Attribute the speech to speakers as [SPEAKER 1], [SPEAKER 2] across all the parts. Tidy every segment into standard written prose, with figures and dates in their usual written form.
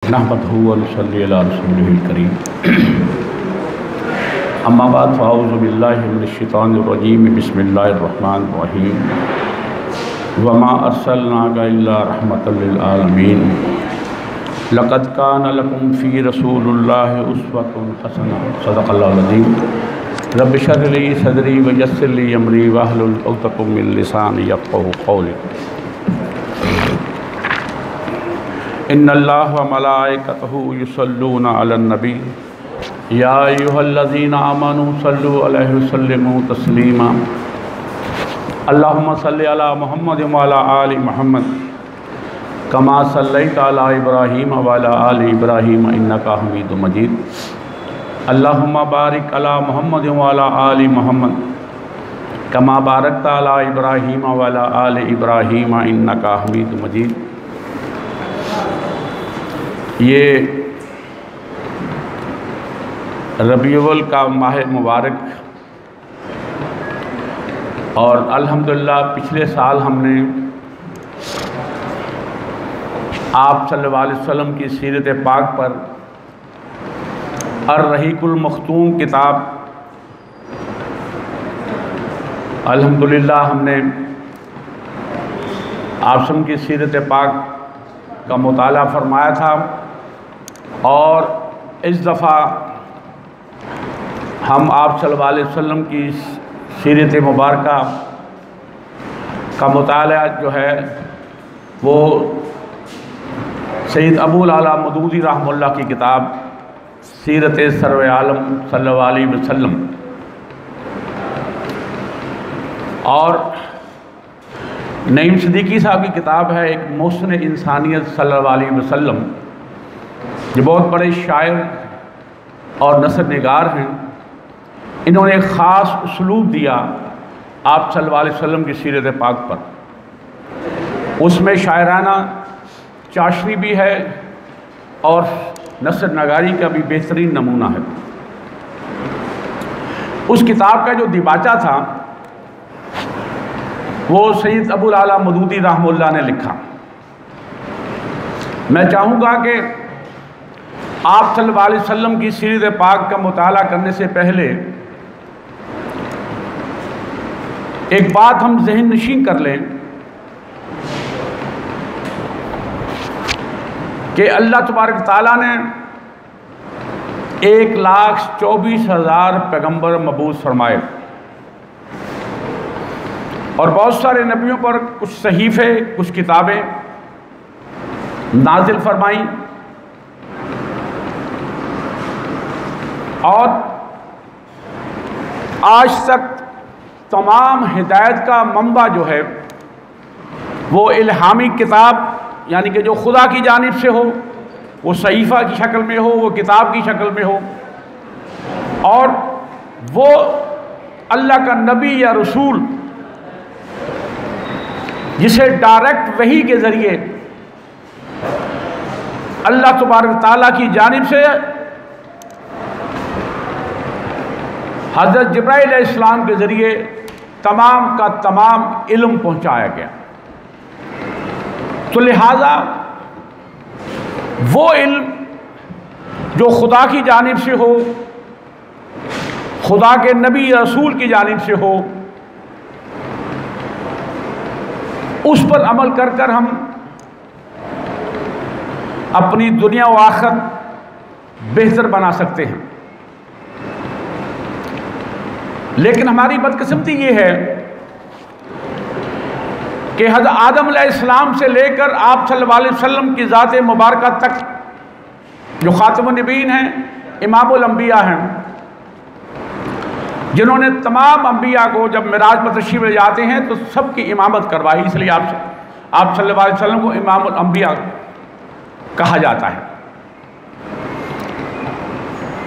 [SPEAKER 1] नहमदुहु व नसल्ली अला रसूलिहिल करीम। अम्मा बाद फ़अऊज़ु बिल्लाहि मिनश शैतानिर रजीम। बिस्मिल्लाहिर रहमानिर रहीम। वमा अर्सलनाका इल्ला रहमतल लिल आलमीन। लक़द कान लकुम फ़ी रसूलिल्लाहि उस्वतुन हसना। सदक़ल्लाहुल अज़ीम। रब्बि इश्रह ली सदरी व यस्सिर ली अमरी वहलुल उक़दतम मिन लिसानी यफ़क़हू क़ौली। इन्नल्लाह व मलाइकतहु युसल्लूना अलन नबी या अय्युहल्लज़ीना आमनू सल्लु अलैहि व सल्लिमू तस्लीमा। अल्लाहुम्मा सल्लि अला मुहम्मद व अला आलि मुहम्मद कमा सल्लैता अला इब्राहीम व अला आलि इब्राहीम इन्नका हमीदुम मजीद। अल्लाहुम्मा बारिक अला मुहम्मद व अला आलि मुहम्मद कमा बारकता अला इब्राहीम व अला आलि इब्राहीम इन्नका हमीदुम मजीद। ये रबीउल का माह मुबारक और अल्हम्दुलिल्लाह पिछले साल हमने आप सल्लल्लाहु अलैहि वसल्लम की सीरत पाक पर अर्रहीकुल मख्तूम किताब अल्हम्दुलिल्लाह हमने आप सब की सीरत पाक का मुताला फरमाया था और इस दफ़ा हम आप सल्लल्लाहु अलैहि वसल्लम की सीरत मुबारका का मुताला जो है वो सैयद अबुल आला मदूदी रहमतुल्लाह की किताब सीरत सर्वे आलम सल्लल्लाहु अलैहि वसल्लम और नईम सिद्दीकी साहब की किताब है एक मोहसिन इंसानियत सल्लल्लाहु अलैहि वसल्लम, जो बहुत बड़े शायर और नसर निगार हैं। इन्होंने एक ख़ास उसलूब दिया आप सल्लल्लाहु अलैहि वसल्लम की सीरत पाक पर। उसमें शायराना चाशनी भी है और नसर नगारी का भी बेहतरीन नमूना है। उस किताब का जो दिबाचा था वो सैयद अबुल आला मदूदी रहमतुल्लाह ने लिखा। मैं चाहूँगा कि आप सल्लल्लाहु अलैहि वसल्लम की सीरत पाक का मुताला करने से पहले एक बात हम ज़हन नशीं कर लें कि अल्लाह तबारक ताला ने 1,24,000 पैगंबर मबूस फरमाए और बहुत सारे नबियों पर कुछ सहीफ़े कुछ किताबें नाजिल फरमाई और आज तक तमाम हिदायत का मंबा जो है वो इल्हामी किताब यानी कि जो खुदा की जानिब से हो, वो सहीफ़ा की शक्ल में हो, वो किताब की शक्ल में हो और वो अल्लाह का नबी या रसूल जिसे डायरेक्ट वही के ज़रिए अल्लाह तबारक ताला की जानिब से हज़रत जिब्राइल अलैहिस्सलाम के ज़रिए तमाम का तमाम इल्म पहुँचाया गया। तो लिहाजा वो इल्म जो खुदा की जानिब से हो, खुदा के नबी रसूल की जानिब से हो, उस पर अमल कर कर हम अपनी दुनिया व आखिरत बेहतर बना सकते हैं। लेकिन हमारी बदकिस्मती ये है कि हज़रत आदम अलैहिस्सलाम से लेकर आप सल्लल्लाहु अलैहि वसल्लम की ज़ात मुबारका तक जो ख़ातमुन नबीयीन हैं, इमामुल अंबिया हैं, जिन्होंने तमाम अंबिया को जब मिराज में तशरीफ़ ले जाते हैं तो सबकी इमामत करवाई। इसलिए आप सल्लल्लाहु अलैहि वसल्लम को इमामुल अंबिया कहा जाता है।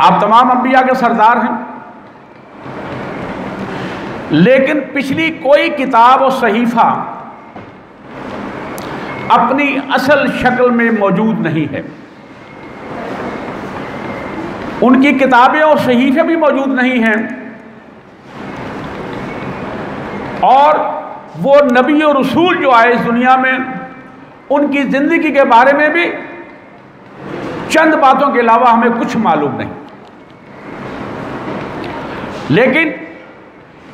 [SPEAKER 1] आप तमाम अंबिया के सरदार हैं, लेकिन पिछली कोई किताब और सहीफ़ा अपनी असल शक्ल में मौजूद नहीं है। उनकी किताबें और सहीफ़े भी मौजूद नहीं हैं और वो नबी और रसूल जो आए इस दुनिया में उनकी ज़िंदगी के बारे में भी चंद बातों के अलावा हमें कुछ मालूम नहीं। लेकिन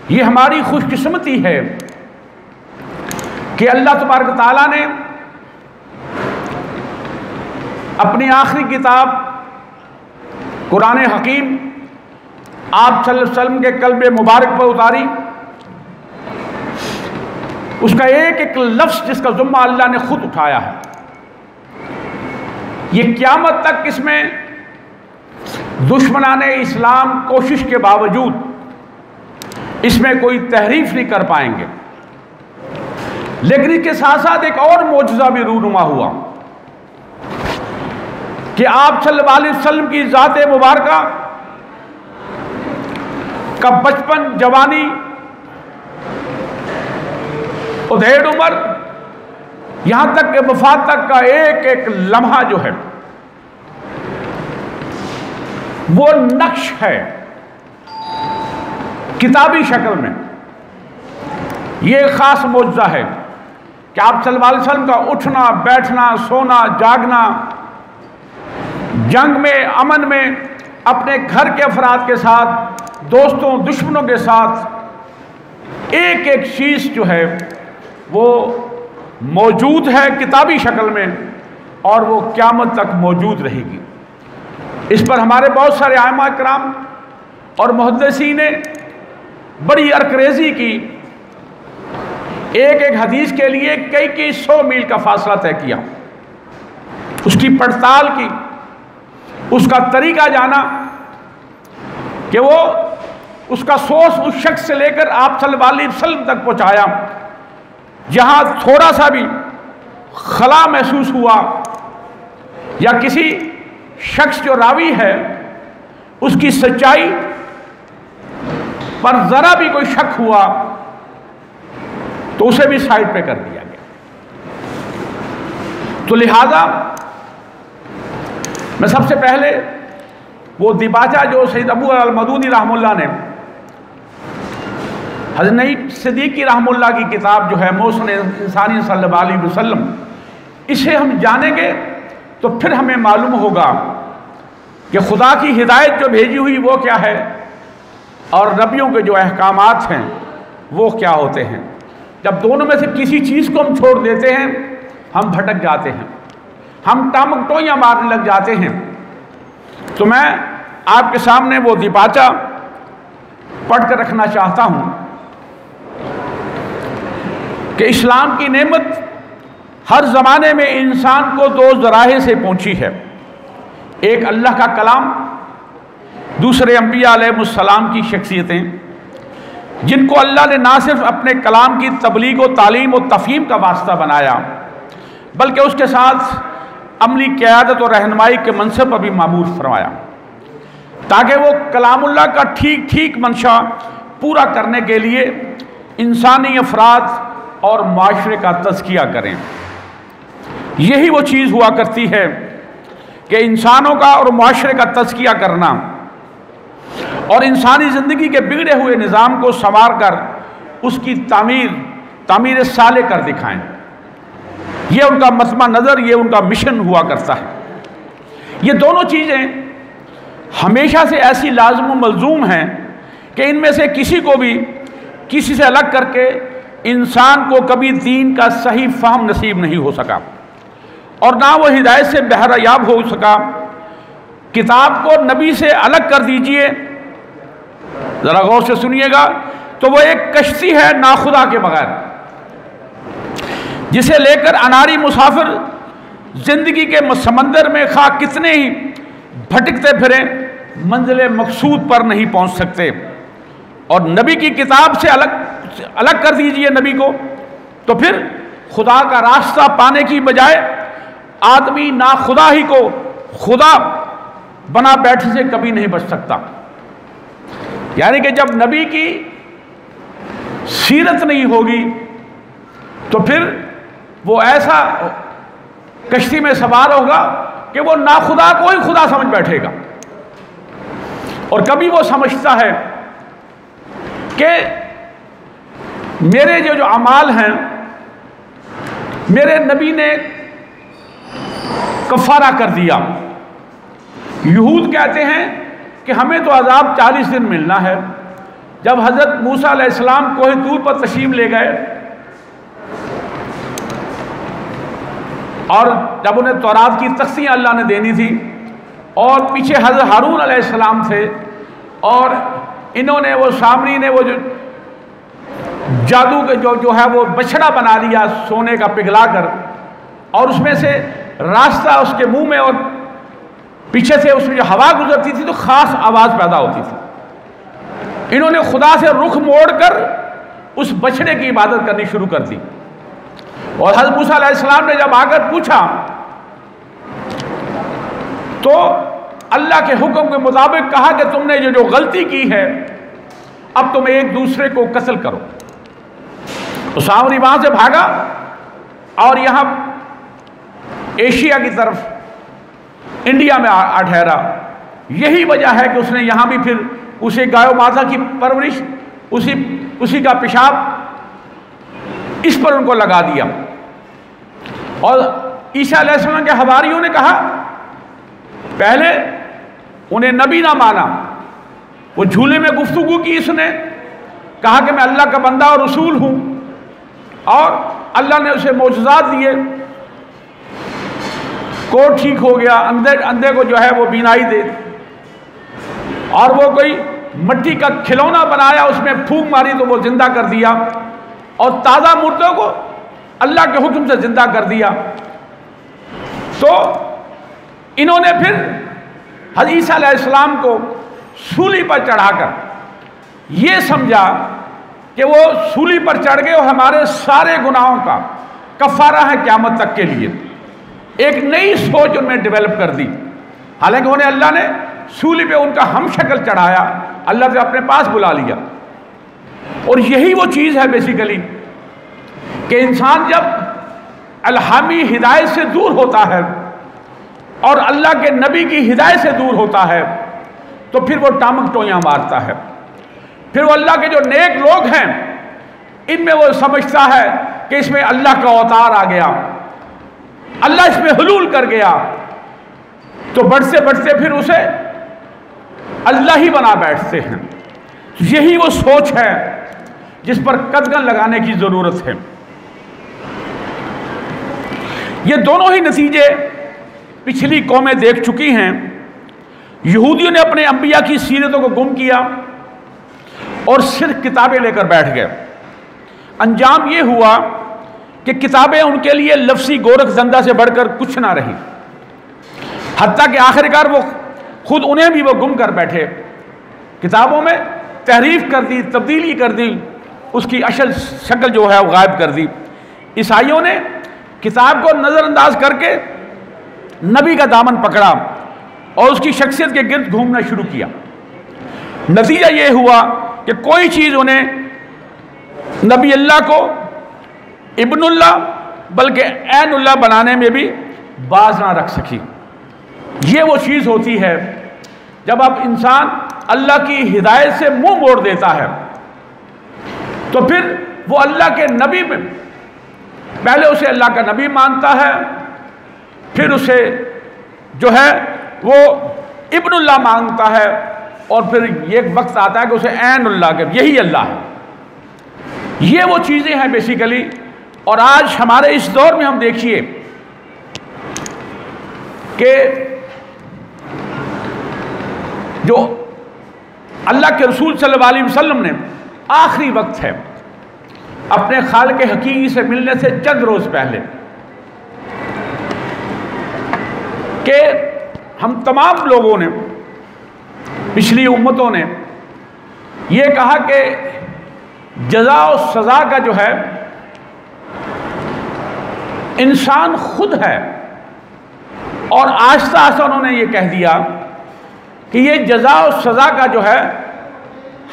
[SPEAKER 1] ये हमारी खुशकिस्मती है कि अल्लाह तबारक ताला ने अपनी आखिरी किताब कुरान हकीम आप सल्लल्लाहु अलैहि वसल्लम के कल्बे मुबारक पर उतारी। उसका एक एक लफ्ज़ जिसका ज़ुम्मा अल्लाह ने खुद उठाया है। ये क़यामत तक इसमें दुश्मनाने इस्लाम कोशिश के बावजूद इसमें कोई तहरीफ नहीं कर पाएंगे। लेकिन इसके साथ साथ एक और मौजज़ा भी रूनुमा हुआ कि आप सल्लल्लाहु अलैहि वसल्लम की ज़ात मुबारका का बचपन, जवानी, उधेड़ उम्र, यहां तक कि वफात तक का एक एक लम्हा जो है वो नक्श है किताबी शक्ल में। ये खास मौजज़ा है कि आप सल्लल्लाहु अलैहि वसल्लम का उठना, बैठना, सोना, जागना, जंग में, अमन में, अपने घर के अफराद के साथ, दोस्तों दुश्मनों के साथ, एक एक चीज़ जो है वो मौजूद है किताबी शक्ल में और वो क़यामत तक मौजूद रहेगी। इस पर हमारे बहुत सारे आइमा किराम और मुहद्दिसीन ने बड़ी अरकरेज़ी की। एक एक हदीस के लिए कई कई 100 मील का फासला तय किया, उसकी पड़ताल की, उसका तरीका जाना कि वो उसका सोर्स उस शख्स से लेकर आप सल्लल्लाहु अलैहि वसल्लम तक पहुंचाया। जहां थोड़ा सा भी खला महसूस हुआ या किसी शख्स जो रावी है उसकी सच्चाई पर जरा भी कोई शक हुआ तो उसे भी साइड पे कर दिया गया। तो लिहाजा मैं सबसे पहले वो दिबाचा जो सैयद अबू अल-मदूनी रहमुल्लाह ने हज़रत नईम सिद्दीकी रहमुल्लाह की किताब जो है मौसून इंसानी सल्लल्लाहु अलैहि वसल्लम, इसे हम जानेंगे तो फिर हमें मालूम होगा कि खुदा की हिदायत जो भेजी हुई वो क्या है और नबियों के जो अहकामात हैं वो क्या होते हैं। जब दोनों में से किसी चीज़ को हम छोड़ देते हैं हम भटक जाते हैं, हम टामकटोइयाँ मारने लग जाते हैं। तो मैं आपके सामने वो दिबाचा पढ़ कर रखना चाहता हूँ कि इस्लाम की नेमत हर ज़माने में इंसान को दो ज़राए से पहुँची है। एक अल्लाह का कलाम, दूसरे अंबिया अलैहिमुस्सलाम की शख्सियतें जिनको अल्लाह ने ना सिर्फ अपने कलाम की तबलीग व तालीम व तफ़हीम का वास्ता बनाया बल्कि उसके साथ अमली क़यादत और रहनुमाई के मनसब पर भी मामूर फरमाया ताकि वो कलामुल्लाह का ठीक ठीक मंशा पूरा करने के लिए इंसानी अफराद और माशरे का तज़किया करें। यही वो चीज़ हुआ करती है कि इंसानों का और माशरे का तज़किया करना और इंसानी ज़िंदगी के बिगड़े हुए निज़ाम को संवार कर उसकी तामीर साले कर दिखाएं। ये उनका मसमा नज़र, ये उनका मिशन हुआ करता है। ये दोनों चीज़ें हमेशा से ऐसी लाज़िम व मलज़ूम हैं कि इनमें से किसी को भी किसी से अलग करके इंसान को कभी दीन का सही फ़हम नसीब नहीं हो सका और ना वो हिदायत से बहरायाब हो सका। किताब को नबी से अलग कर दीजिए, ज़रा गौर से सुनिएगा, तो वो एक कश्ती है नाखुदा के बगैर जिसे लेकर अनारी मुसाफिर जिंदगी के समंदर में खा कितने ही भटकते फिरें मंजिल मकसूद पर नहीं पहुंच सकते। और नबी की किताब से अलग कर दीजिए नबी को, तो फिर खुदा का रास्ता पाने की बजाय आदमी ना खुदा ही को खुदा बना बैठे से कभी नहीं बच सकता। यानी कि जब नबी की सीरत नहीं होगी तो फिर वो ऐसा कश्ती में सवार होगा कि वो ना खुदा को ही खुदा समझ बैठेगा। और कभी वो समझता है कि मेरे जो अमाल हैं मेरे नबी ने कफारा कर दिया, यहूद कहते हैं कि हमें तो अजाब 40 दिन मिलना है। जब हज़रत मूसा अलैहिस्सलाम कोहे तूर पर तशरीफ ले गए और जब उन्हें तौरात की तख्तियाँ अल्लाह ने देनी थी और पीछे हज़रत हारून अलैहिस्सलाम थे और इन्होंने वो सामरी ने वो जो जादू के जो है वो बछड़ा बना लिया सोने का पिघला कर, और उसमें से रास्ता उसके मुंह में और पीछे से उसमें जो हवा गुजरती थी तो ख़ास आवाज़ पैदा होती थी। इन्होंने खुदा से रुख मोड़कर उस बछड़े की इबादत करनी शुरू कर दी। और हज़रत मूसा अलैहिस्सलाम ने जब आकर पूछा तो अल्लाह के हुक्म के मुताबिक कहा कि तुमने जो गलती की है अब तुम एक दूसरे को कत्ल करो। तो सामरी वहां से भागा और यहाँ एशिया की तरफ इंडिया में आ ठहरा। यही वजह है कि उसने यहाँ भी फिर उसे गाय माता की परवरिश, उसी का पेशाब इस पर उनको लगा दिया। और ईसा अलैहिस्सलाम के हवारियों ने कहा, पहले उन्हें नबी ना माना, वो झूले में गुफ्तगू की, इसने कहा कि मैं अल्लाह का बंदा और रसूल हूँ, और अल्लाह ने उसे मौजज़ात दिए, कोढ़ ठीक हो गया, अंधे को जो है वो बीनाई दे, और वो कोई मिट्टी का खिलौना बनाया, उसमें फूंक मारी तो वो जिंदा कर दिया, और ताज़ा मुर्दों को अल्लाह के हुक्म से जिंदा कर दिया। तो इन्होंने फिर हज़रत ईसा अलैहिस्सलाम को सूली पर चढ़ाकर ये समझा कि वो सूली पर चढ़ गए और हमारे सारे गुनाहों का कफ़ारा है क़यामत तक के लिए। एक नई सोच उनमें डेवलप कर दी। हालांकि उन्हें अल्लाह ने सूली पे उनका हम शक्ल चढ़ाया, अल्लाह से अपने पास बुला लिया। और यही वो चीज़ है बेसिकली कि इंसान जब अल्हामी हिदायत से दूर होता है और अल्लाह के नबी की हिदायत से दूर होता है तो फिर वो टामक टोयां मारता है। फिर वो अल्लाह के जो नेक लोग हैं इनमें वो समझता है कि इसमें अल्लाह का अवतार आ गया, अल्लाह इसमें हुलूल कर गया, तो बढ़ते बढ़ते फिर उसे अल्लाह ही बना बैठते हैं। यही वो सोच है जिस पर कदगन लगाने की ज़रूरत है। ये दोनों ही नतीजे पिछली कौमें देख चुकी हैं। यहूदियों ने अपने अंबिया की सीरतों को गुम किया और सिर्फ किताबें लेकर बैठ गए। अंजाम ये हुआ कि किताबें उनके लिए लफ्सी गोरख धंधा से बढ़कर कुछ ना रही, हत्ता कि आखिरकार वो खुद उन्हें भी वो गुम कर बैठे। किताबों में तहरीफ कर दी, तब्दीली कर दी, उसकी असल शक्ल जो है वो गायब कर दी। ईसाइयों ने किताब को नज़रअंदाज करके नबी का दामन पकड़ा और उसकी शख्सियत के गिर्द घूमना शुरू किया। नतीजा ये हुआ कि कोई चीज़ उन्हें नबी अल्लाह को इब्नुल्लाह बल्कि ऐनुल्लाह बनाने में भी बाज ना रख सकी। ये वो चीज़ होती है जब अब इंसान अल्लाह की हिदायत से मुंह मोड़ देता है तो फिर वो अल्लाह के नबी में पहले उसे अल्लाह का नबी मानता है, फिर उसे जो है वो इब्नुल्लाह मानता है, और फिर एक वक्त आता है कि उसे ऐनुल्लाह के यही अल्लाह है। ये वो चीज़ें हैं बेसिकली। और आज हमारे इस दौर में हम देखिए कि जो अल्लाह के रसूल सल्लल्लाहु अलैहि वसल्लम ने आखिरी वक्त है अपने खालिक हकीकी से मिलने से चंद रोज पहले कि हम तमाम लोगों ने, पिछली उम्मतों ने ये कहा कि जज़ा और सज़ा का जो है इंसान खुद है, और आहिस्ता आहिस्ता उन्होंने ये कह दिया कि ये जज़ा और सज़ा का जो है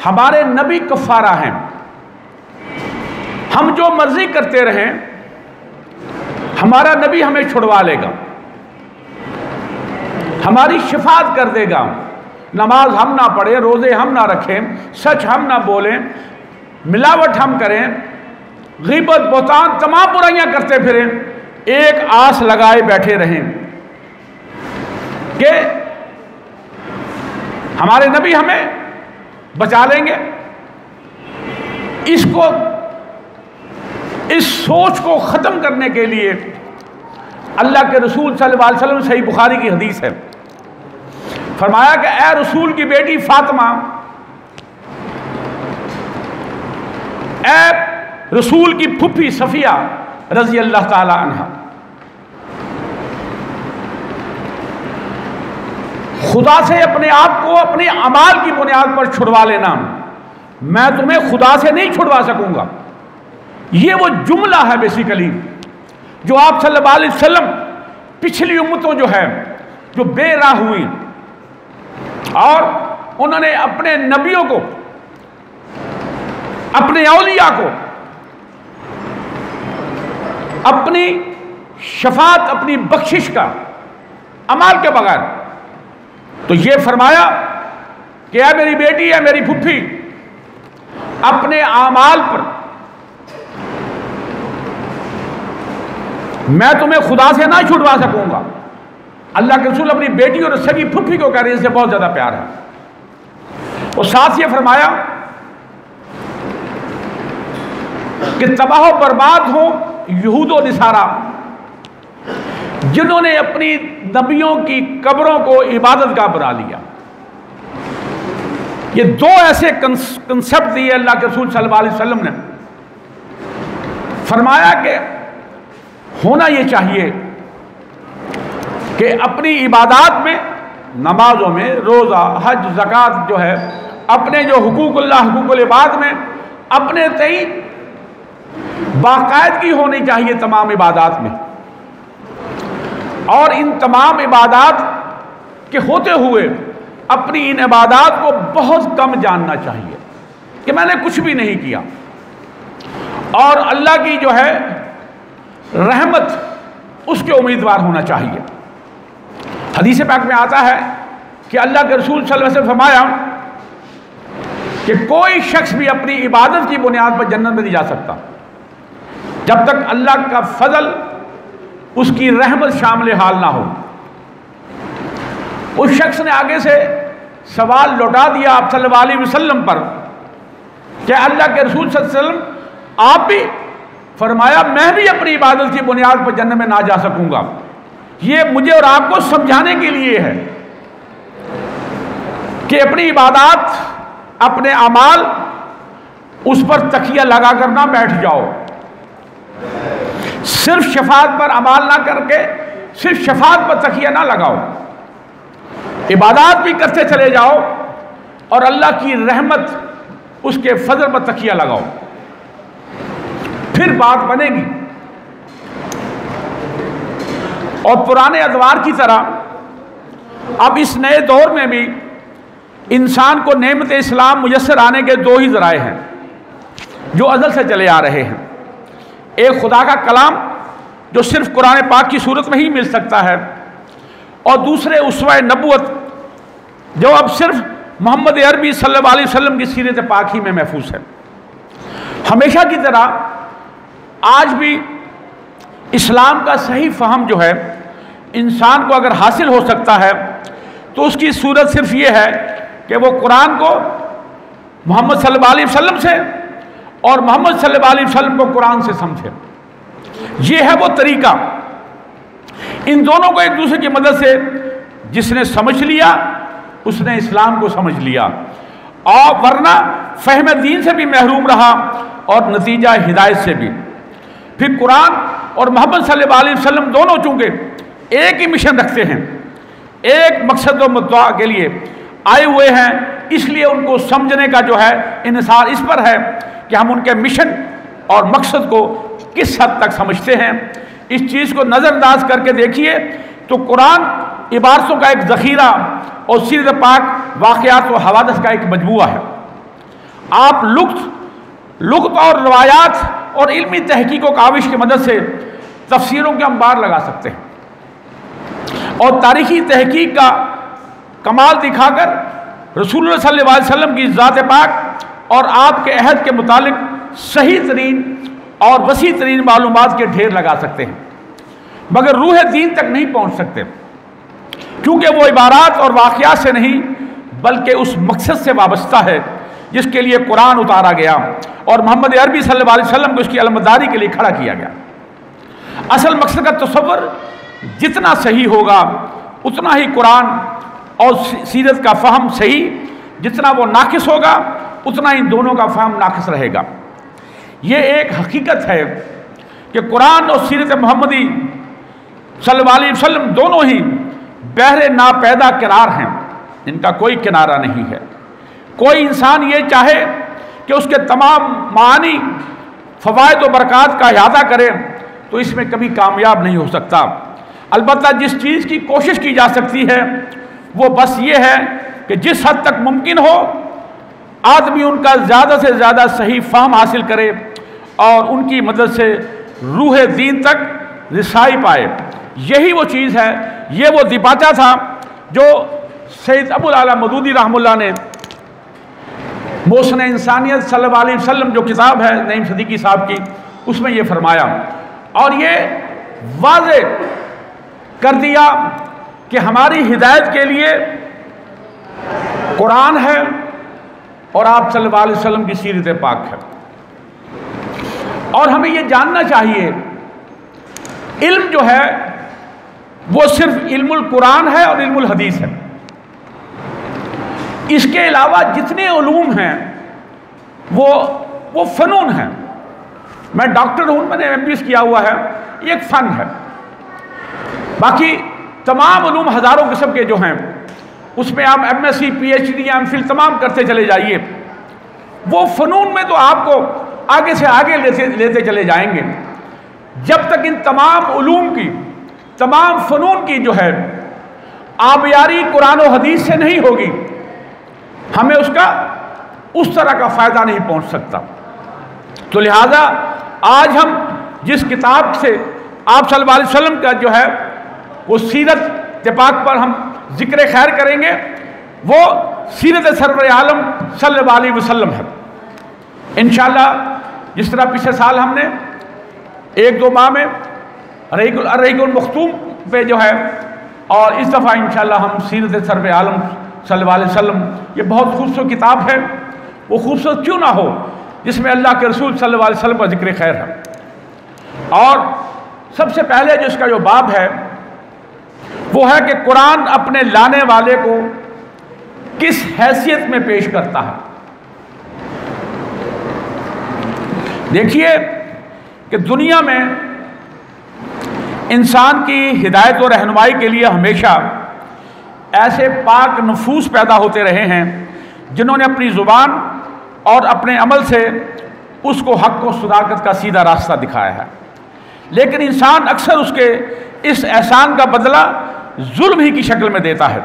[SPEAKER 1] हमारे नबी कफ़ारा हैं। हम जो मर्जी करते रहें हमारा नबी हमें छुड़वा लेगा, हमारी शिफात कर देगा। नमाज हम ना पढ़ें, रोज़े हम ना रखें, सच हम ना बोलें, मिलावट हम करें, ग़ीबत बहतान तमाम बुराइयां करते फिरें, एक आस लगाए बैठे रहें कि हमारे नबी हमें बचा लेंगे। इस सोच को ख़त्म करने के लिए अल्लाह के रसूल सल्लल्लाहु अलैहि वसल्लम, सही बुखारी की हदीस है, फरमाया कि ए रसूल की बेटी फातिमा, ए रसूल की फुफी सफिया रजी अल्लाह ताला अन्हा, खुदा से अपने आप को अपने अमाल की बुनियाद पर छुड़वा लेना, मैं तुम्हें खुदा से नहीं छुड़वा सकूंगा। ये वो जुमला है बेसिकली जो आप सल्लल्लाहु अलैहि वसल्लम पिछली उम्मतों जो है जो बेराह हुई और उन्होंने अपने नबियों को, अपने औलिया को अपनी शफात, अपनी बख्शिश का अमाल के बगैर, तो ये फरमाया कि है मेरी बेटी है, मेरी फुफ्फी, अपने आमाल पर मैं तुम्हें खुदा से ना छुड़वा सकूंगा। अल्लाह के रसूल अपनी बेटी और सगी फुफ्फी को कह रहे हैं, इससे बहुत ज्यादा प्यार है। और साथ ये फरमाया कि तबाह बर्बाद हो यहूद और निसारा, जिन्होंने अपनी नबियों की कब्रों को इबादत गाह बना लिया। ये दो ऐसे कंसेप्ट दिए अल्लाह के रसूल सल्लल्लाहु अलैहि वसल्लम ने। फरमाया कि होना ये चाहिए कि अपनी इबादत में, नमाजों में, रोज़ा, हज, ज़कात जो है, अपने जो हुकूकुल्लाह, हुकूकुल इबाद में अपने तई बाकायदगी होनी चाहिए तमाम इबादत में। और इन तमाम इबादत के होते हुए अपनी इन इबादत को बहुत कम जानना चाहिए कि मैंने कुछ भी नहीं किया। और अल्लाह की जो है रहमत, उसके उम्मीदवार होना चाहिए। हदीस पाक में आता है कि अल्लाह के रसूल सल्लल्लाहु अलैहि वसल्लम फरमाया कि कोई शख्स भी अपनी इबादत की बुनियाद पर जन्नत में नहीं जा सकता जब तक अल्लाह का फजल, उसकी रहमत शामिल हाल ना हो। उस शख्स ने आगे से सवाल लौटा दिया आप सल्लल्लाहु अलैहि वसल्लम पर कि अल्लाह के रसूल सल्लल्लाहु अलैहि वसल्लम आप भी? फरमाया मैं भी अपनी इबादत की बुनियाद पर जन्नत में ना जा सकूंगा। ये मुझे और आपको समझाने के लिए है कि अपनी इबादत, अपने अमाल, उस पर तकिया लगा कर ना बैठ जाओ। सिर्फ शफात पर अमाल ना करके सिर्फ शफात पर तकिया ना लगाओ, इबादत भी करते चले जाओ और अल्लाह की रहमत, उसके फजल पर तकिया लगाओ, फिर बात बनेगी। और पुराने अदवार की तरह अब इस नए दौर में भी इंसान को नेमत इस्लाम मुयस्सर आने के दो ही ज़राए हैं जो अज़ल से चले आ रहे हैं। एक खुदा का कलाम जो सिर्फ कुरान पाक की सूरत में ही मिल सकता है, और दूसरे उसवा नबुवत जो अब सिर्फ मोहम्मद अरबी सल्लल्लाहु अलैहि वसल्लम की सीरत पाक ही में महफूज है। हमेशा की तरह आज भी इस्लाम का सही फहम जो है इंसान को अगर हासिल हो सकता है तो उसकी सूरत सिर्फ ये है कि वो कुरान को मोहम्मद सल्लल्लाहु अलैहि वसल्लम से और मोहम्मद सल्लल्लाहु अलैहि वसल्लम को कुरान से समझे। ये है वो तरीका। इन दोनों को एक दूसरे की मदद से जिसने समझ लिया उसने इस्लाम को समझ लिया, और वरना फहम दीन से भी महरूम रहा और नतीजा हिदायत से भी। फिर कुरान और मोहम्मद सल्लल्लाहु अलैहि वसल्लम दोनों चूंकि एक ही मिशन रखते हैं, एक मकसद और मुद्दा के लिए आए हुए हैं, इसलिए उनको समझने का जो है इन्हिसार इस पर है कि हम उनके मिशन और मकसद को किस हद तक समझते हैं। इस चीज़ को नज़रअंदाज करके देखिए तो कुरान इबारतों का एक ज़ख़ीरा और सीरत पाक वाक़यात और हवादिस का एक मजमूआ है। आप लुग़त और रवायात और इल्मी तहक़ीक़ व काविश की मदद से तफसीरों के अंबार लगा सकते हैं और तारीख़ी तहक़ीक़ का कमाल दिखाकर रसूलुल्लाह सल्लल्लाहु अलैहि वसल्लम की ज़ात पाक और आपके अहद के मुतालिक सही तरीन और वसी तरीन मालूमात के ढेर लगा सकते हैं, मगर रूह दीन तक नहीं पहुँच सकते, क्योंकि वो इबारात और वाक़यात से नहीं बल्कि उस मकसद से वाबस्ता है जिसके लिए कुरान उतारा गया और मोहम्मद अरबी सल्लल्लाहु अलैहि वसल्लम को उसकी अलमदारी के लिए खड़ा किया गया। असल मकसद का तसव्वुर जितना सही होगा उतना ही कुरान और सीरत का फ़हम सही, जितना वो नाकिस होगा उतना इन दोनों का फ़हम नाकिस रहेगा। ये एक हकीकत है कि कुरान और सीरत मोहम्मदी सल्लल्लाहु अलैहि वसल्लम दोनों ही बहरे नापैदा किनार हैं, इनका कोई किनारा नहीं है। कोई इंसान ये चाहे कि उसके तमाम मानी फ़वाइद और बरक़ात का इहाता करे तो इसमें कभी कामयाब नहीं हो सकता। अलबत्ता जिस चीज़ की कोशिश की जा सकती है वो बस ये है कि जिस हद तक मुमकिन हो आदमी उनका ज़्यादा से ज़्यादा सही फ़हम हासिल करे और उनकी मदद से रूह दीन तक रिसाई पाए। यही वो चीज़ है, ये वो दिबाचा था जो सैयद अबुल आला मौदूदी रहमतुल्लाह ने मोहसिन इंसानियत सल्लल्लाहु अलैहि वसल्लम जो किताब है नईम सदीकी साहब की, उसमें ये फरमाया और ये वाज़े कर दिया कि हमारी हिदायत के लिए कुरान है और आप सल्लल्लाहु अलैहि वसल्लम की सीरत पाक है। और हमें ये जानना चाहिए इल्म जो है वो सिर्फ इल्मुल कुरान है और इल्मुल हदीस है। इसके अलावा जितने उलूम हैं वो फ़नून हैं। मैं डॉक्टर हूँ, मैंने MBS किया हुआ है, ये एक फ़न है। बाकी तमाम उलूम हज़ारों किस्म के जो हैं उसमें आप MSc PhD या MPhil तमाम करते चले जाइए, वो फ़नून में तो आपको आगे से आगे लेते चले जाएंगे। जब तक इन तमाम उलूम की, तमाम फ़नून की जो है आबियारी कुरान और हदीस से नहीं होगी, हमें उसका उस तरह का फ़ायदा नहीं पहुंच सकता। तो लिहाजा आज हम जिस किताब से आप सल्लल्लाहु अलैहि वसल्लम का जो है वो सीरत पाक पर हम ज़िक्र खैर करेंगे, वो सीरत सरवर आलम सल्लल्लाहु अलैहि वसल्लम है। इंशाअल्लाह जिस तरह पिछले साल हमने 1-2 माह में रहीकुल मखतूम पे जो है, और इस दफ़ा इंशाअल्लाह हम सीरत सरवर आलम सल्लल्लाहु अलैहि वसल्लम, ये बहुत खूबसूरत किताब है। वो खूबसूरत क्यों ना हो जिसमें अल्लाह के रसूल सल्लल्लाहु अलैहि वसल्लम का जिक्र खैर है। और सबसे पहले जो इसका जो बाब है वो है कि कुरान अपने लाने वाले को किस हैसियत में पेश करता है। देखिए कि दुनिया में इंसान की हिदायत और रहनुमाई के लिए हमेशा ऐसे पाक नफूस पैदा होते रहे हैं जिन्होंने अपनी ज़ुबान और अपने अमल से उसको हक़ और सदाकत का सीधा रास्ता दिखाया है। लेकिन इंसान अक्सर उसके इस एहसान का बदला जुल्म ही की शक्ल में देता है।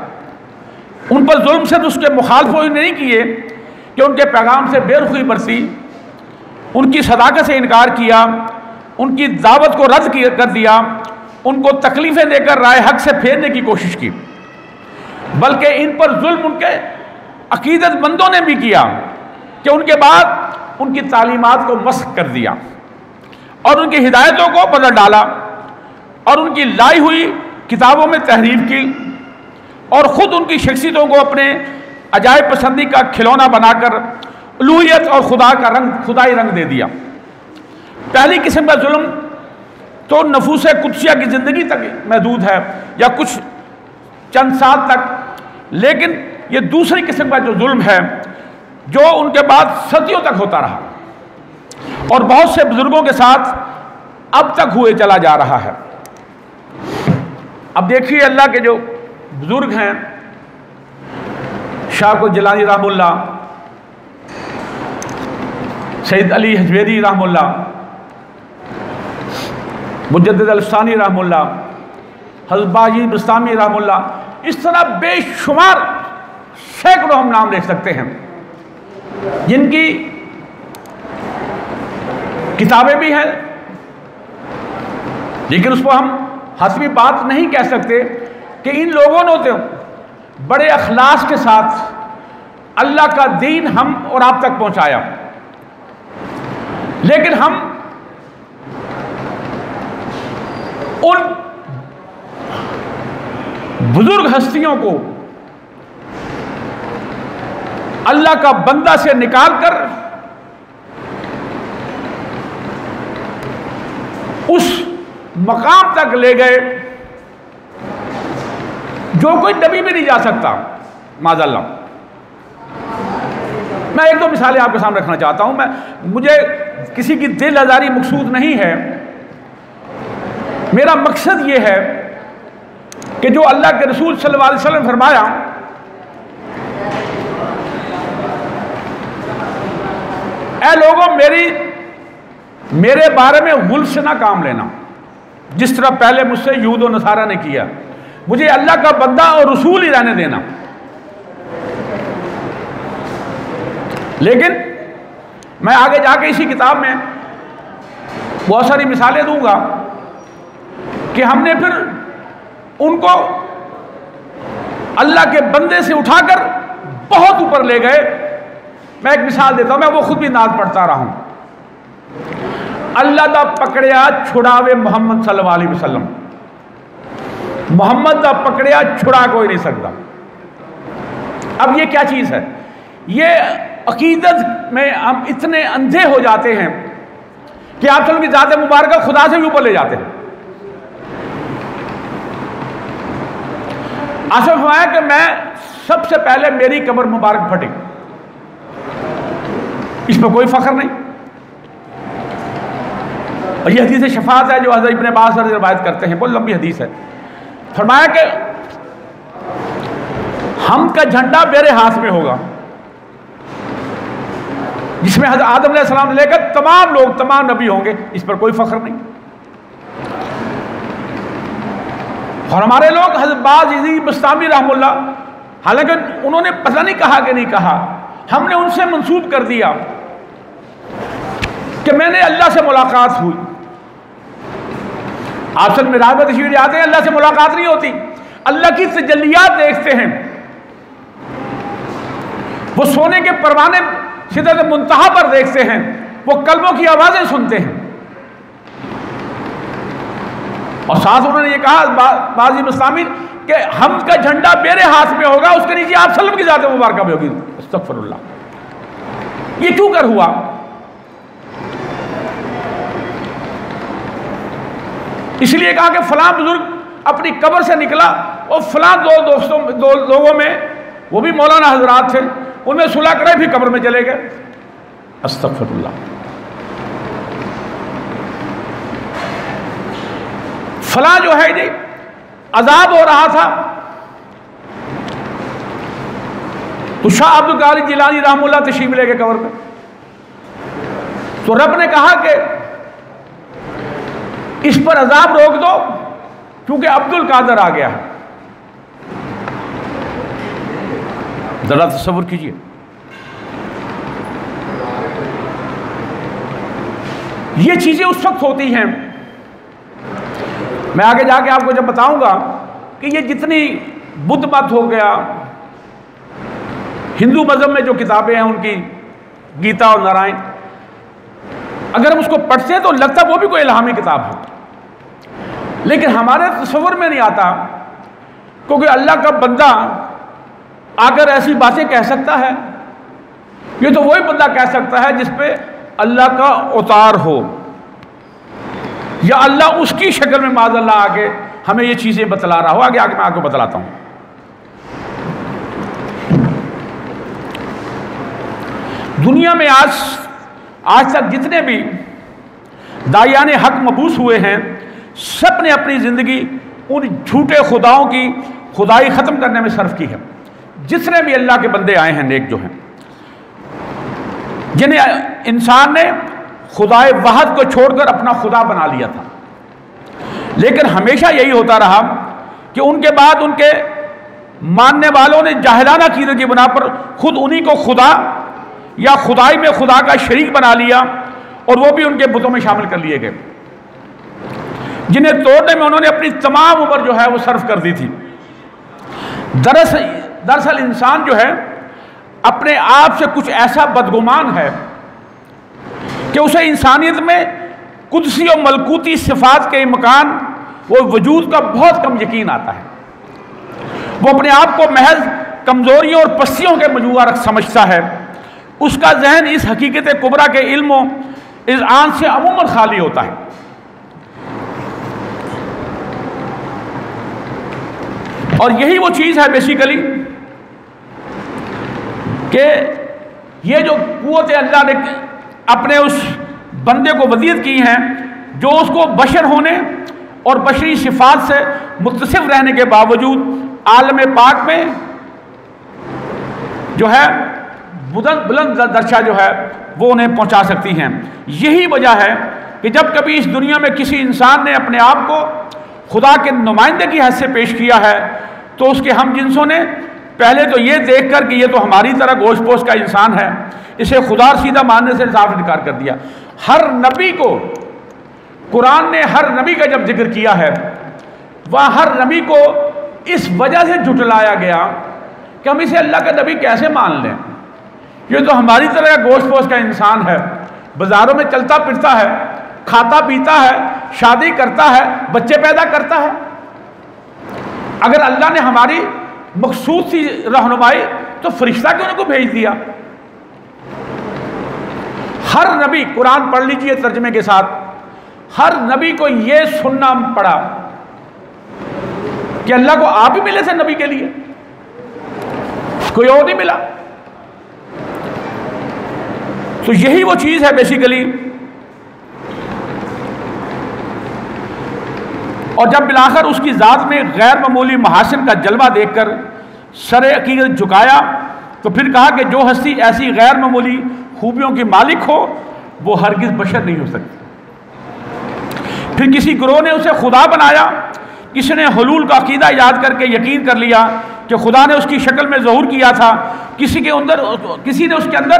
[SPEAKER 1] उन पर जुल्म सिर्फ उसके मुखालफों ने नहीं किए कि उनके पैगाम से बेरुखी बरती, उनकी सदाकत से इनकार किया, उनकी दावत को रद्द कर दिया, उनको तकलीफ़ें देकर राय हक़ से फेरने की कोशिश की, बल्कि इन पर जुल्म उनके अकीदतमंदों ने भी किया कि उनके बाद उनकी तालीमात को मस्ख कर दिया और उनकी हिदायतों को बदल डाला और उनकी लाई हुई किताबों में तहरीफ की और ख़ुद उनकी शख्सियतों को अपने अजायब पसंदी का खिलौना बनाकर उलूहियत और खुदाई रंग दे दिया। पहली किस्म का जुल्म तो नफूस कुदसिया की ज़िंदगी तक महदूद है या कुछ चंद साल तक, लेकिन ये दूसरी किस्म का जो जुल्म है जो उनके बाद सदियों तक होता रहा और बहुत से बुजुर्गों के साथ अब तक हुए चला जा रहा है। अब देखिए अल्लाह के जो बुजुर्ग हैं, शाह जिलानी रहमुल्लाह, सैयद अली हजवेरी रहमुल्लाह, मुजद्दिद अल-सानी रहमुल्लाह, हज़रत बाजी बिस्तामी रहमुल्लाह, इस तरह बेशुमार सैकड़ों हम नाम ले सकते हैं जिनकी किताबें भी हैं, लेकिन उस पर हम हसबी बात नहीं कह सकते कि इन लोगों ने तो बड़े अखलास के साथ अल्लाह का दीन हम और आप तक पहुंचाया, लेकिन हम उन बुजुर्ग हस्तियों को अल्लाह का बंदा से निकालकर उस मकाम तक ले गए जो कोई नबी भी नहीं जा सकता, माज़अल्लाह। मैं एक दो मिसालें आपके सामने रखना चाहता हूं। मुझे किसी की दिल आज़ारी मकसूद नहीं है। मेरा मकसद ये है कि जो अल्लाह के रसूल सल्लल्लाहु अलैहि वसल्लम ने फरमाया, ऐ लोगों मेरे बारे में गुल से ना काम लेना, जिस तरह पहले मुझसे यहूद और नसारा ने किया। मुझे अल्लाह का बंदा और रसूल ही रहने देना। लेकिन मैं आगे जाके इसी किताब में बहुत सारी मिसालें दूंगा कि हमने फिर उनको अल्लाह के बंदे से उठाकर बहुत ऊपर ले गए। मैं एक मिसाल देता हूं, मैं वो खुद भी नात पढ़ता रहा हूं। अल्लाह दा पकड़िया छुड़ावे मोहम्मद सल्लल्लाहु अलैहि वसल्लम। मोहम्मद दा पकड़िया छुड़ा कोई नहीं सकता। अब ये क्या चीज है? ये अकीदत में हम इतने अंधे हो जाते हैं कि आप चलो की ज़ात मुबारक खुदा से भी ऊपर ले जाते हैं। आसिफ फरमाया कि मैं सबसे पहले मेरी कब्र मुबारक फटी, इस पर कोई फख्र नहीं। और ये हदीस शफात है जो हज़रत इब्न अब्बास रिवायत करते हैं, बहुत लंबी हदीस है। फरमाया कि हम का झंडा मेरे हाथ में होगा, जिसमें हज़रत आदम अलैहिस्सलाम से लेकर तमाम लोग, तमाम नबी होंगे, इस पर कोई फख्र नहीं। और हमारे लोग हज़रत बाज़ बस्तामी रहमुल्लाह, हालांकि उन्होंने पता नहीं कहा कि नहीं कहा, हमने उनसे मंसूब कर दिया कि मैंने अल्लाह से मुलाकात हुई। आप सब मिराज में तशरीफ आते हैं, अल्लाह से मुलाकात नहीं होती, अल्लाह की तजल्लियात देखते हैं। वो सोने के परवाने सिदरत मुंतहा पर देखते हैं, वो कल्बों की आवाजें सुनते हैं। और साथ उन्होंने ये कहा बाज़ी मुस्तामिर कि हम का झंडा मेरे हाथ में होगा, उसके नीचे आप सल्लम की ज़ात मुबारक भी होगी। अस्तगफिरुल्लाह। ये क्यों कर हुआ? इसलिए कहा कि फलां बुजुर्ग अपनी कब्र से निकला और फलां दो लोगों में, वो भी मौलाना हजरात थे, उनमें सुलह करे भी कब्र में चले गए। अस्तगफिरुल्लाह। फलां जो है जी अजाब हो रहा था, तो शाह अब्दुल कादिर जिलानी रहमुल्लाह तशरीफ लेके कब्र पे, तो रब ने कहा कि इस पर अजाब रोक दो क्योंकि अब्दुल कादर आ गया है। जरा तसव्वुर कीजिए, ये चीजें उस वक्त होती हैं। मैं आगे जाके आपको जब बताऊंगा कि ये जितनी बुद्ध मत हो गया, हिंदू मजहब में जो किताबें हैं उनकी गीता और नारायण, अगर हम उसको पढ़ते हैं तो लगता वो भी कोई इल्हामी किताब है, लेकिन हमारे तस्वुर में नहीं आता, क्योंकि अल्लाह का बंदा आकर ऐसी बातें कह सकता है, ये तो वही बंदा कह सकता है जिस पे अल्लाह का उतार हो, या अल्लाह उसकी शक्ल में माज़अल्लाह आके हमें ये चीजें बतला रहा हो। आगे मैं आपको बतलाता हूं। दुनिया में आज तक जितने भी दायाने हक मबूस हुए हैं, सब ने अपनी जिंदगी उन झूठे खुदाओं की खुदाई खत्म करने में सर्फ की है। जितने भी अल्लाह के बंदे आए हैं नेक जो हैं, जिन्हें इंसान ने खुदाए वाहद को छोड़कर अपना खुदा बना लिया था, लेकिन हमेशा यही होता रहा कि उनके बाद उनके मानने वालों ने जाहिलाना अकीदत की बुना पर खुद उन्हीं को खुदा या खुदाई में खुदा का शरीक बना लिया, और वो भी उनके बुतों में शामिल कर लिए गए, जिन्हें तोड़ने में उन्होंने अपनी तमाम उम्र जो है वो सर्फ कर दी थी। दरअसल इंसान जो है अपने आप से कुछ ऐसा बदगुमान है कि उसे इंसानियत में कुदसी और मलकूती सिफात के मकान वो वजूद का बहुत कम यकीन आता है। वो अपने आप को महज कमज़ोरियों और पस्तियों के मजमूआ समझता है, उसका जहन इस हकीकत कुबरा के इल्म इस आन से अमूमन खाली होता है। और यही वो चीज़ है बेसिकली कि ये जो कुव्वत अल्लाह ने अपने उस बंदे को वसीयत की हैं, जो उसको बशर होने और बशरी सिफात से मुत्तसिफ रहने के बावजूद आलम पाक में जो है बुलंद दर्जा जो है वो उन्हें पहुंचा सकती हैं। यही वजह है कि जब कभी इस दुनिया में किसी इंसान ने अपने आप को खुदा के नुमाइंदे की हैसियत से पेश किया है, तो उसके हम जिनसों ने पहले तो ये देखकर कि ये तो हमारी तरह गोश्त पोश का इंसान है, इसे खुदा सीधा मानने से साफ इनकार कर दिया। हर नबी को कुरान ने हर नबी का जब जिक्र किया है, वह हर नबी को इस वजह से झुटलाया गया कि हम इसे अल्लाह का नबी कैसे मान लें, ये तो हमारी तरह गोश्त पोश का इंसान है, बाजारों में चलता फिरता है, खाता पीता है, शादी करता है, बच्चे पैदा करता है। अगर अल्लाह ने हमारी मखसूस सी रहनुमाई तो फरिश्ता क्यों उनको भेज दिया। हर नबी, कुरान पढ़ लीजिए तर्जमे के साथ, हर नबी को यह सुनना पड़ा कि अल्लाह को आप ही मिले थे नबी के लिए, कोई और नहीं मिला। तो यही वो चीज है बेसिकली। और जब बिलाखिर उसकी ज़ात में गैर मामूली महासिन का जलवा देखकर सरे अकीदत झुकाया, तो फिर कहा कि जो हस्ती ऐसी गैर मामूली खूबियों की मालिक हो वो हरगिज़ बशर नहीं हो सकती। फिर किसी गुरोह ने उसे खुदा बनाया, किसी ने हुलूल का अकीदा याद करके यकीन कर लिया कि खुदा ने उसकी शक्ल में ज़हूर किया था, किसी ने उसके अंदर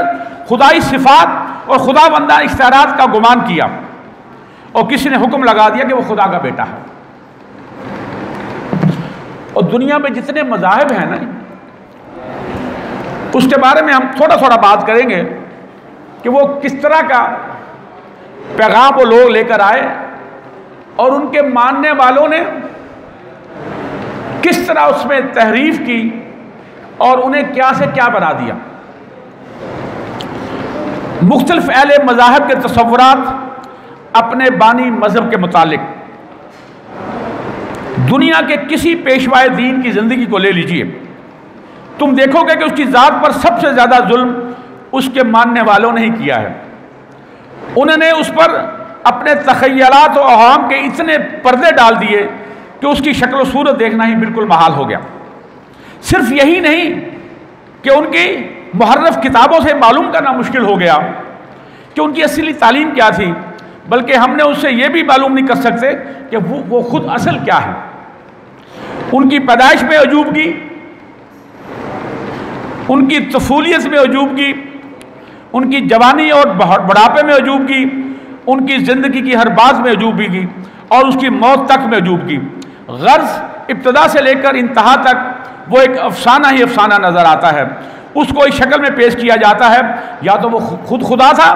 [SPEAKER 1] खुदाई सिफात और खुदा बंदा इख्तियारात का गुमान किया, और किसी ने हुक्म लगा दिया कि वो खुदा का बेटा है। और दुनिया में जितने मज़ाहिब हैं ना, उसके बारे में हम थोड़ा थोड़ा बात करेंगे कि वो किस तरह का पैगाम वो लोग लेकर आए और उनके मानने वालों ने किस तरह उसमें तहरीफ की और उन्हें क्या से क्या बना दिया। मुख्तलिफ अहले मज़ाहिब के तसव्वुरात अपने बानी मज़हब के मुतालिक दुनिया के किसी पेशवाए दीन की ज़िंदगी को ले लीजिए, तुम देखोगे कि उसकी ज़ात पर सबसे ज़्यादा जुल्म उसके मानने वालों ने ही किया है। उन्होंने उस पर अपने तख़य्युलात और अवाम के इतने पर्दे डाल दिए कि उसकी शक्ल सूरत देखना ही बिल्कुल महाल हो गया। सिर्फ यही नहीं कि उनकी मुहर्रफ किताबों से मालूम करना मुश्किल हो गया कि उनकी असली तालीम क्या थी, बल्कि हमने उससे ये भी मालूम नहीं कर सकते कि वो खुद असल क्या है। उनकी पैदाइश में अजूबगी, उनकी तफूलियत में अजूबगी, उनकी जवानी और बुढ़ापे में अजूबगी, उनकी ज़िंदगी की हर बात में अजूबगी और उसकी मौत तक में अजूबगी। गर्ज इब्तदा से लेकर इंतहा तक वो एक अफसाना ही अफसाना नज़र आता है। उसको इस शक्ल में पेश किया जाता है, या तो वो खुद खुदा था,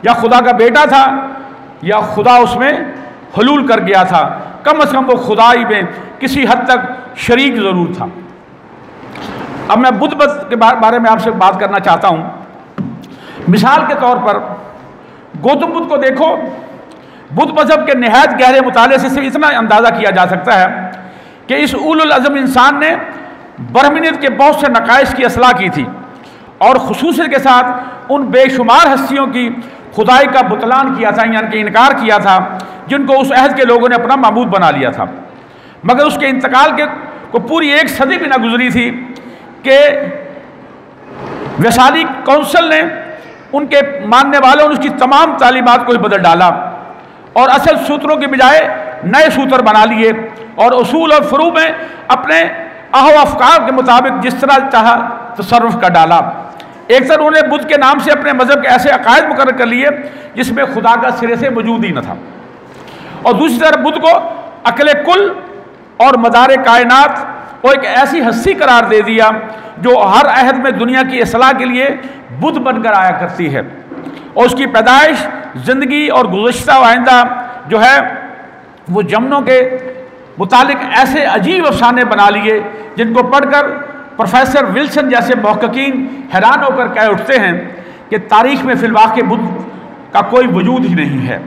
[SPEAKER 1] या खुदा का बेटा था, या खुदा उसमें हुलूल कर गया था। कम से कम वो खुदाई में किसी हद तक शरीक ज़रूर था। अब मैं बुद्ध के बारे में आपसे बात करना चाहता हूँ। मिसाल के तौर पर गौतम बुद्ध को देखो। बुद्ध मज़हब के नहायत गहरे मुताले से सिर्फ इतना अंदाज़ा किया जा सकता है कि इस उलुल अज़म इंसान ने बरहमीनियत के बहुत से नकाइस की असलाह की थी और खुसूसियत के साथ उन बेशुमार हस्तियों की खुदाई का बुतलान किया था, यानी कि इनकार किया था, जिनको उस अहद के लोगों ने अपना माबूद बना लिया था। मगर उसके इंतकाल को पूरी एक सदी भी ना गुजरी थी कि वैशाली काउंसिल ने, उनके मानने वालों ने उसकी तमाम तालीमात को ही बदल डाला और असल सूत्रों के बजाय नए सूत्र बना लिए और उसूल और फरू में अपने आहो अफकार के मुताबिक जिस तरह चाहा तसर्रुफ कर डाला। एक तरह उन्होंने बुद्ध के नाम से अपने मज़हब के ऐसे अकायद मुकर्रर कर लिए जिसमें खुदा का सिरे से वजूद ही न था, और दूसरी तरफ बुद्ध को अकले कुल और मदार कायनात को एक ऐसी हस्ती करार दे दिया जो हर अहद में दुनिया की इस्लाह के लिए बुद्ध बनकर आया करती है। और उसकी पैदाइश, ज़िंदगी और गुज़श्ता आइंदा जो है वो जमनों के मुतालिक ऐसे अजीब अफसाने बना लिए जिनको पढ़कर प्रोफेसर विल्सन जैसे मुहक्किकीन हैरान होकर कह उठते हैं कि तारीख में फिलवाक़े बुद्ध का कोई वजूद ही नहीं है।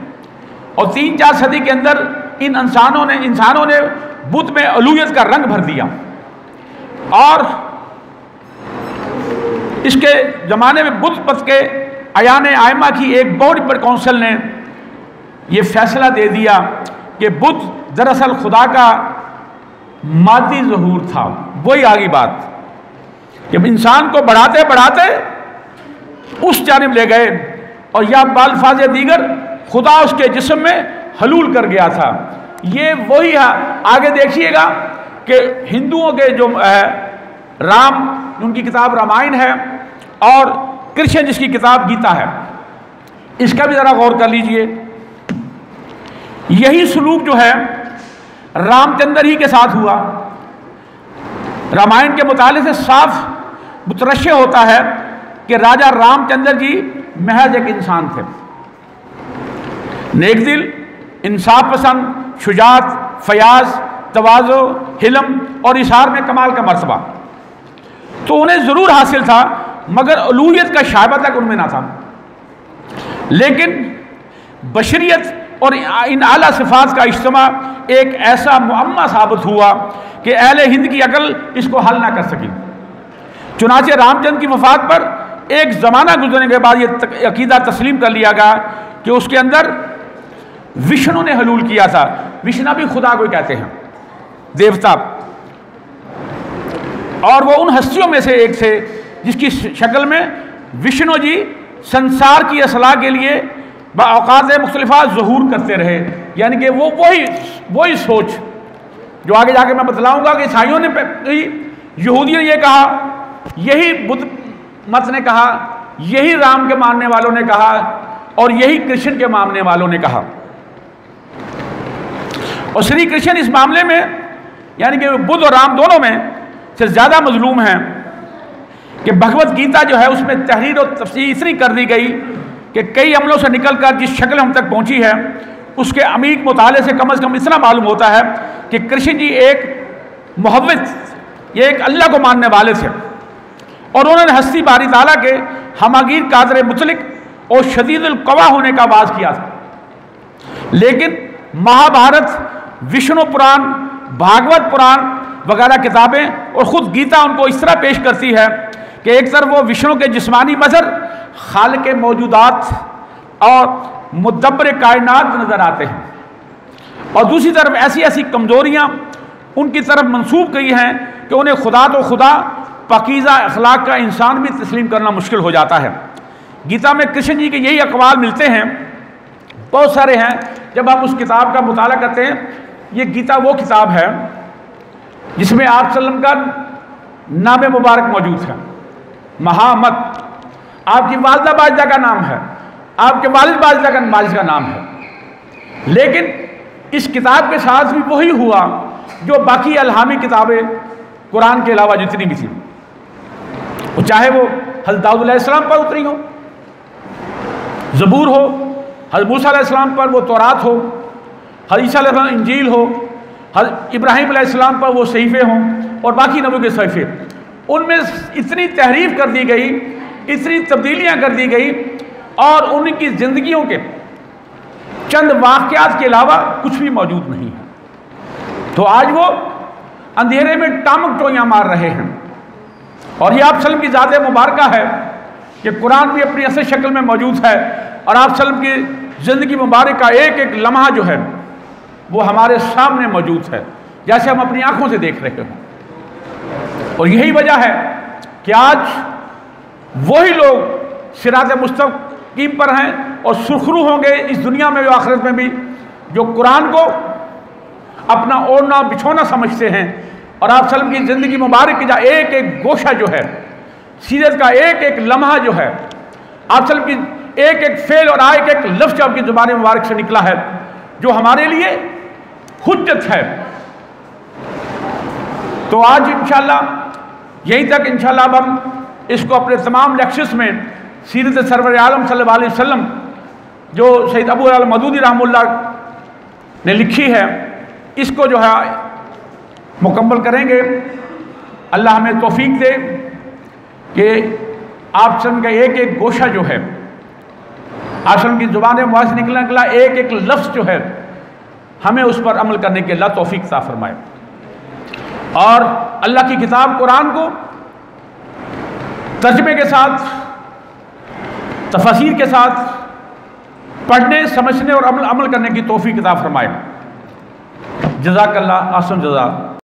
[SPEAKER 1] और 3-4 सदी के अंदर इन इंसानों ने बुद्ध में अलूहियत का रंग भर दिया। और इसके ज़माने में बुद्ध मत के अयान आयमा की एक बहुत बड़ी काउंसिल ने यह फैसला दे दिया कि बुद्ध दरअसल खुदा का मादी ज़हूर था। वही आगे बात, जब इंसान को बढ़ाते बढ़ाते उस जानिब ले गए और या बालफाज दीगर खुदा उसके जिस्म में हलूल कर गया था। ये वही है। आगे देखिएगा कि हिंदुओं के जो राम, उनकी किताब रामायण है, और कृष्ण जिसकी किताब गीता है, इसका भी ज़रा गौर कर लीजिए। यही सलूक जो है रामचंद्र ही के साथ हुआ। रामायण के मुताले से साफ मुतरश्य होता है कि राजा रामचंद्र जी महज एक इंसान थे, नेक दिल, इंसाफ पसंद, शुजात, फयाज, तवाज़ो, हिलम और इशार में कमाल का मर्तबा तो उन्हें ज़रूर हासिल था, मगर अलूहियत का शायबा तक उनमें ना था। लेकिन बशरियत और इन आला सिफात का इज्तिमा एक ऐसा मुअम्मा साबित हुआ कि अहले हिंद की अकल इसको हल ना कर सकी। चुनाचे रामचंद्र की वफात पर एक ज़माना गुजरने के बाद ये अकीदा तस्लीम कर लिया गया कि उसके अंदर विष्णु ने हलूल किया था। विष्णु भी खुदा को कहते हैं, देवता, और वो उन हस्तियों में से एक थे जिसकी शक्ल में विष्णु जी संसार की असलाह के लिए औकात मुख्तलिफा ज़हूर करते रहे। यानी कि वो वही सोच जो आगे जाके मैं बतलाऊंगा कि ईसाइयों ने, यहूदियों ने ये कहा, यही बुद्ध मत ने कहा, यही राम के मानने वालों ने कहा, और यही कृष्ण के मानने वालों ने कहा। और श्री कृष्ण इस मामले में, यानी कि बुद्ध और राम दोनों में से ज़्यादा मजलूम हैं कि भगवत गीता जो है उसमें तहरीर और तफसीर इतनी कर दी गई कि कई अमलों से निकलकर जिस शक्ल हम तक पहुंची है उसके अमीक मुताले से कम इतना मालूम होता है कि कृष्ण जी एक मुहव्विद, ये एक अल्लाह को मानने वाले थे, और उन्होंने हस्ती बारी ताला के हमागीर कादर मुतलिक और शदीदुल कवा होने का आवाज़ किया था। लेकिन महाभारत, विष्णु पुराण, भागवत पुराण वगैरह किताबें और ख़ुद गीता उनको इस तरह पेश करती है कि एक तरफ वो विष्णु के जिस्मानी मज़हर, खालिक मौजूदात और मुदब्बर कायनात नज़र आते हैं, और दूसरी तरफ ऐसी ऐसी कमज़ोरियाँ उनकी तरफ मंसूब की हैं कि उन्हें खुदा तो खुदा, पाकीज़ा अखलाक का इंसान भी तस्लीम करना मुश्किल हो जाता है। गीता में कृष्ण जी के यही अक़वाल मिलते हैं, बहुत सारे हैं। जब आप उस किताब का मुताला करते हैं, ये गीता वो किताब है जिसमें आप सल्लम का नाम मुबारक मौजूद है, महामत, आपकी वालिदा बाजिदा का नाम है, आपके वालिद बाजिदा का नाम है। लेकिन इस किताब के साथ भी वही हुआ जो बाकी अलहामी किताबें कुरान के अलावा जितनी भी थी, चाहे वो हज़रत दाऊद अलैहिस्सलाम पर उतरी हो, ज़बूर हो, हज़रत मूसा अलैहिस्सलाम पर वो तौरात हो, हज़रत ईसा अलैहिस्सलाम इंजील हो, हज़रत इब्राहीम अलैहिस्सलाम पर वो सहीफ़े हों, और बाकी नबियों के सहीफ़े, उनमें इतनी तहरीफ कर दी गई, इतनी तब्दीलियाँ कर दी गई, और उनकी ज़िंदगियों के चंद वाक़यात के अलावा कुछ भी मौजूद नहीं है। तो आज वो अंधेरे में टामक टोइयाँ मार रहे हैं। और ये आप सल्लम की ज़ात मुबारका है कि कुरान भी अपनी असल शक्ल में मौजूद है, और आप सल्लम की ज़िंदगी मुबारक का एक एक लम्हा जो है वो हमारे सामने मौजूद है, जैसे हम अपनी आँखों से देख रहे हैं। और यही वजह है कि आज वही लोग सिरात मुस्तकीम पर हैं और सुरखरू होंगे इस दुनिया में भी आखिरत में भी, जो कुरान को अपना ओढ़ना बिछोना समझते हैं, और आप सल्लम की ज़िंदगी मुबारक का एक एक गोशा जो है, सीरत का एक एक लम्हा जो है, आप सल्लम की एक एक फेल और एक एक लफ्ज़ आपकी ज़ुबान मुबारक से निकला है, जो हमारे लिए हुज्जत है। तो आज इंशाअल्लाह यहीं तक, इंशाअल्लाह अब हम इसको अपने तमाम लेक्चर्स में सीरत सरवर आलम सल्लल्लाहु अलैहि वसल्लम जो सैयद अबू अल मदूदी रहमतुल्लाह ने लिखी है, इसको जो है मुकम्मल करेंगे। अल्लाह हमें तौफीक दे कि आपसन का एक एक गोशा जो है, आपसन की ज़ुबान मुबारक से निकलने वाला एक एक लफ्ज़ जो है, हमें उस पर अमल करने के अल्लाह तौफीक अता फरमाए। और अल्लाह की किताब कुरान को तर्जमे के साथ, तफसीर के साथ पढ़ने, समझने और अमल करने की तौफीक अता फरमाए। जज़ाकल्लाह, आसन जज़ा।